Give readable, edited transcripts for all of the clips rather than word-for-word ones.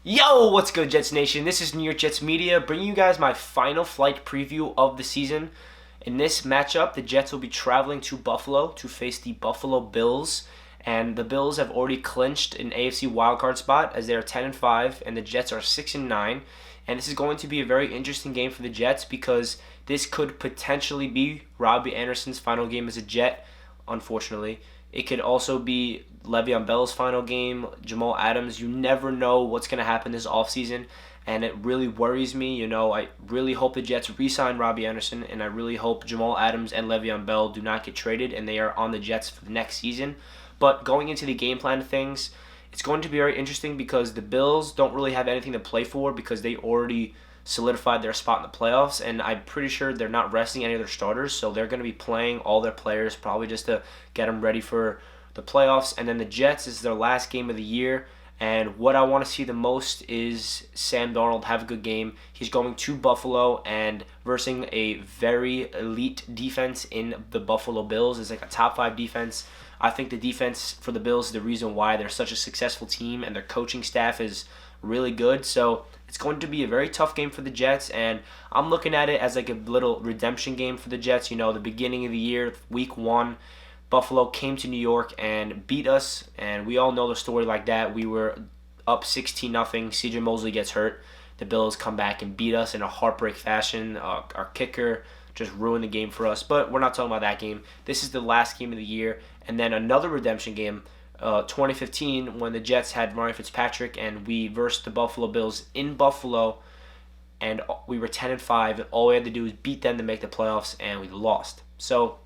Yo, what's good, Jets Nation? This is New York Jets Media bringing you guys my final flight preview of the season. In this matchup, the Jets will be traveling to Buffalo to face the Buffalo Bills, and the Bills have already clinched an AFC wildcard spot as they are 10-5, and the Jets are 6-9. And this is going to be a very interesting game for the Jets because this could potentially be Robbie Anderson's final game as a Jet, unfortunately. It could also be Le'Veon Bell's final game, Jamal Adams. You never know what's going to happen this offseason, and it really worries me. I really hope the Jets re-sign Robbie Anderson, and I really hope Jamal Adams and Le'Veon Bell do not get traded, and they are on the Jets for the next season. But going into the game plan of things, it's going to be very interesting because the Bills don't really have anything to play for because they already solidified their spot in the playoffs, and I'm pretty sure they're not resting any of their starters, so they're going to be playing all their players probably just to get them ready for the playoffs. And then the Jets is their last game of the year, and what I want to see the most is Sam Darnold have a good game. He's going to Buffalo and versing a very elite defense in the Buffalo Bills. It's like a top 5 defense. I think the defense for the Bills is the reason why they're such a successful team, and their coaching staff is really good. So it's going to be a very tough game for the Jets, and I'm looking at it as like a little redemption game for the Jets. The beginning of the year, week 1, Buffalo came to New York and beat us, and we all know the story like that. We were up 16-0. C.J. Mosley gets hurt. The Bills come back and beat us in a heartbreak fashion. Our kicker just ruined the game for us, but we're not talking about that game. This is the last game of the year, and then another redemption game, 2015, when the Jets had Ryan Fitzpatrick, and we versed the Buffalo Bills in Buffalo, and we were 10-5, and all we had to do was beat them to make the playoffs, and we lost. So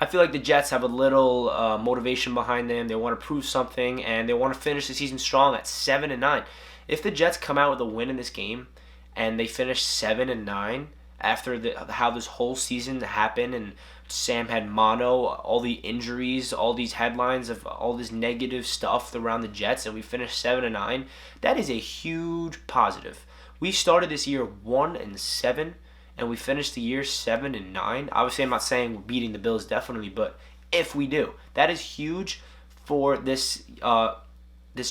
I feel like the Jets have a little motivation behind them. They want to prove something, and they want to finish the season strong at 7-9. If the Jets come out with a win in this game, and they finish 7-9 after how this whole season happened, and Sam had mono, all the injuries, all these headlines of all this negative stuff around the Jets, and we finished 7-9, that is a huge positive. We started this year 1-7, and we finished the year 7-9. Obviously, I'm not saying we're beating the Bills definitely, but if we do, that is huge for this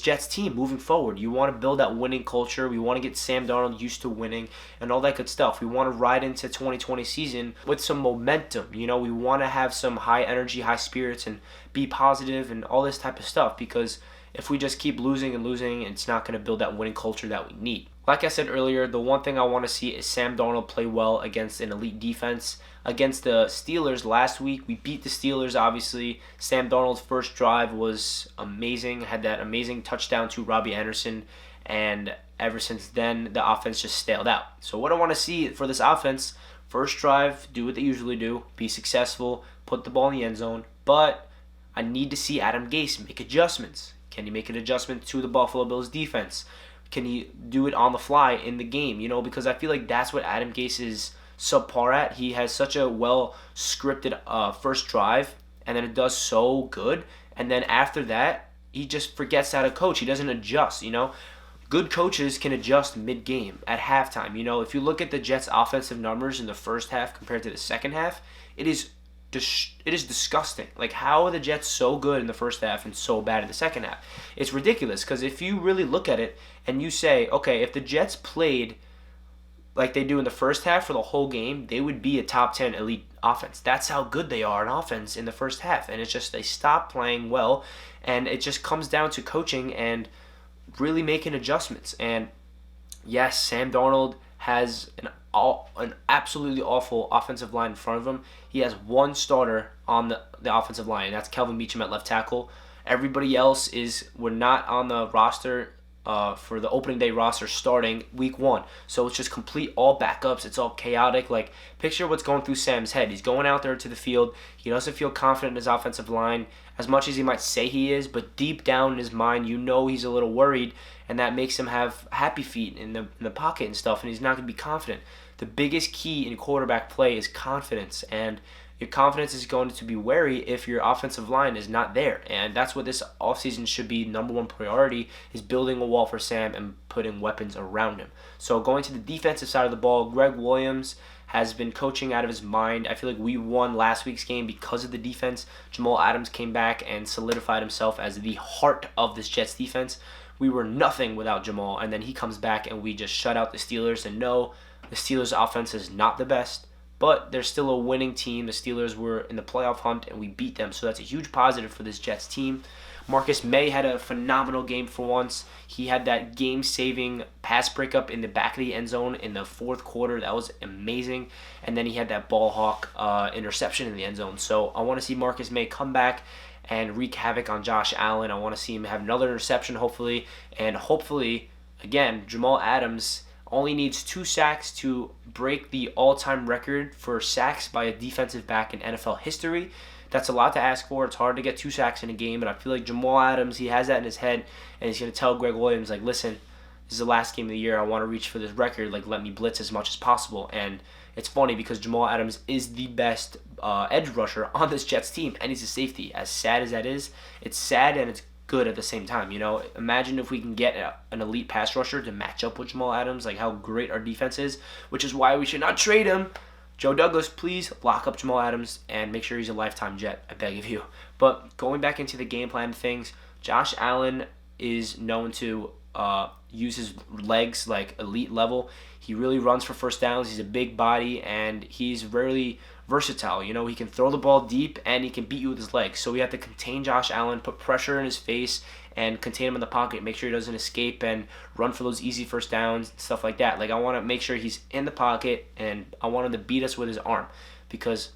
Jets team moving forward. You want to build that winning culture. We want to get Sam Darnold used to winning and all that good stuff. We want to ride into 2020 season with some momentum. We want to have some high energy, high spirits, and be positive and all this type of stuff, because if we just keep losing and losing, it's not going to build that winning culture that we need. Like I said earlier, the one thing I want to see is Sam Darnold play well against an elite defense. Against the Steelers last week, we beat the Steelers, obviously. Sam Darnold's first drive was amazing, had that amazing touchdown to Robbie Anderson, and ever since then, the offense just staled out. So what I want to see for this offense, first drive, do what they usually do, be successful, put the ball in the end zone, but I need to see Adam Gase make adjustments. Can he make an adjustment to the Buffalo Bills defense? Can he do it on the fly in the game? Because I feel like that's what Adam Gase is subpar at. He has such a well-scripted first drive, and then it does so good. And then after that, he just forgets how to coach. He doesn't adjust, Good coaches can adjust mid-game, at halftime. If you look at the Jets' offensive numbers in the first half compared to the second half, it is disgusting. Like, how are the Jets so good in the first half and so bad in the second half? It's ridiculous, because if you really look at it and you say, okay, if the Jets played like they do in the first half for the whole game, they would be a top 10 elite offense. That's how good they are in offense in the first half. And it's just they stop playing well, and it just comes down to coaching and really making adjustments. And yes, Sam Darnold has an absolutely awful offensive line in front of him. He has one starter on the offensive line, and that's Kelvin Beachum at left tackle. Everybody else we're not on the roster for the opening day roster starting week 1. So it's just complete all backups. It's all chaotic. Like, picture what's going through Sam's head. He's going out there to the field. He doesn't feel confident in his offensive line as much as he might say he is, but deep down in his mind, he's a little worried, and that makes him have happy feet in the pocket and stuff, and he's not going to be confident. The biggest key in quarterback play is confidence, and your confidence is going to be wary if your offensive line is not there. And that's what this offseason should be. Number one priority is building a wall for Sam and putting weapons around him. So going to the defensive side of the ball, Greg Williams has been coaching out of his mind. I feel like we won last week's game because of the defense. Jamal Adams came back and solidified himself as the heart of this Jets defense. we were nothing without Jamal, and then he comes back and we just shut out the Steelers. And no, the Steelers' offense is not the best, but they're still a winning team. The Steelers were in the playoff hunt, and we beat them, so that's a huge positive for this Jets team. Marcus May had a phenomenal game for once. He had that game-saving pass breakup in the back of the end zone in the fourth quarter. That was amazing. And then he had that ball hawk interception in the end zone. So I want to see Marcus May come back and wreak havoc on Josh Allen. I want to see him have another interception, hopefully. And hopefully, again, Jamal Adams only needs 2 sacks to break the all-time record for sacks by a defensive back in NFL history. That's a lot to ask for. It's hard to get 2 sacks in a game, and I feel like Jamal Adams, he has that in his head, and he's going to tell Greg Williams, like, listen, this is the last game of the year. I want to reach for this record. Like, let me blitz as much as possible. And it's funny because Jamal Adams is the best edge rusher on this Jets team, and he's a safety. As sad as that is, it's sad and it's good at the same time. You know, imagine if we can get an elite pass rusher to match up with Jamal Adams, like how great our defense is, which is why we should not trade him. Joe Douglas, please lock up Jamal Adams and make sure he's a lifetime Jet, I beg of you. But going back into the game plan things, Josh Allen is known to use his legs like elite level. He really runs for first downs. He's a big body, and he's really versatile. You know, he can throw the ball deep, and he can beat you with his legs. So we have to contain Josh Allen, put pressure in his face, and contain him in the pocket, make sure he doesn't escape and run for those easy first downs, stuff like that. Like, I want to make sure he's in the pocket, and I want him to beat us with his arm because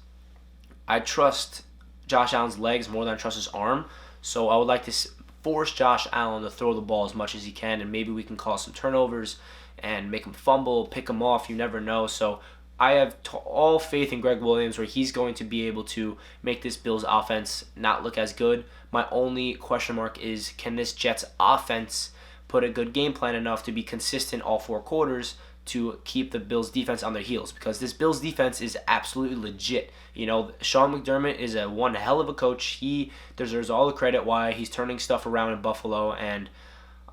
I trust Josh Allen's legs more than I trust his arm. So I would like to force Josh Allen to throw the ball as much as he can, and maybe we can cause some turnovers and make him fumble, pick him off. You never know. So I have all faith in Greg Williams where he's going to be able to make this Bills offense not look as good. My only question mark is, can this Jets offense put a good game plan enough to be consistent all 4 quarters to keep the Bills defense on their heels? Because this Bills defense is absolutely legit. You know, Sean McDermott is one hell of a coach. He deserves all the credit why he's turning stuff around in Buffalo. And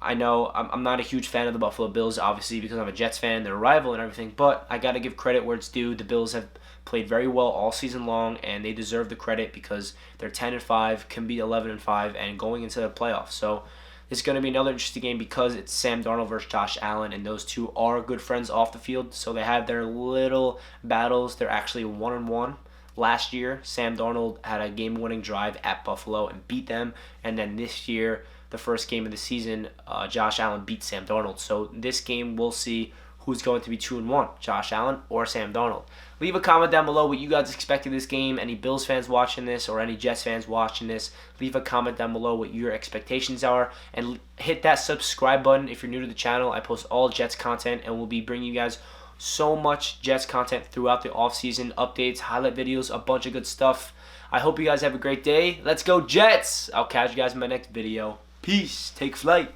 I know I'm not a huge fan of the Buffalo Bills, obviously, because I'm a Jets fan. They're a rival and everything. But I got to give credit where it's due. The Bills have played very well all season long, and they deserve the credit because they're 10-5, can be 11-5, and going into the playoffs. So it's going to be another interesting game because it's Sam Darnold versus Josh Allen, and those two are good friends off the field. So they have their little battles. They're actually 1-1. Last year, Sam Darnold had a game-winning drive at Buffalo and beat them. And then this year, the first game of the season, Josh Allen beat Sam Darnold. So this game, we'll see who's going to be 2-1, Josh Allen or Sam Darnold. Leave a comment down below what you guys expected this game. Any Bills fans watching this or any Jets fans watching this, leave a comment down below what your expectations are. And hit that subscribe button if you're new to the channel. I post all Jets content, and we'll be bringing you guys so much Jets content throughout the offseason, updates, highlight videos, a bunch of good stuff. I hope you guys have a great day. Let's go Jets! I'll catch you guys in my next video. Peace. Take flight.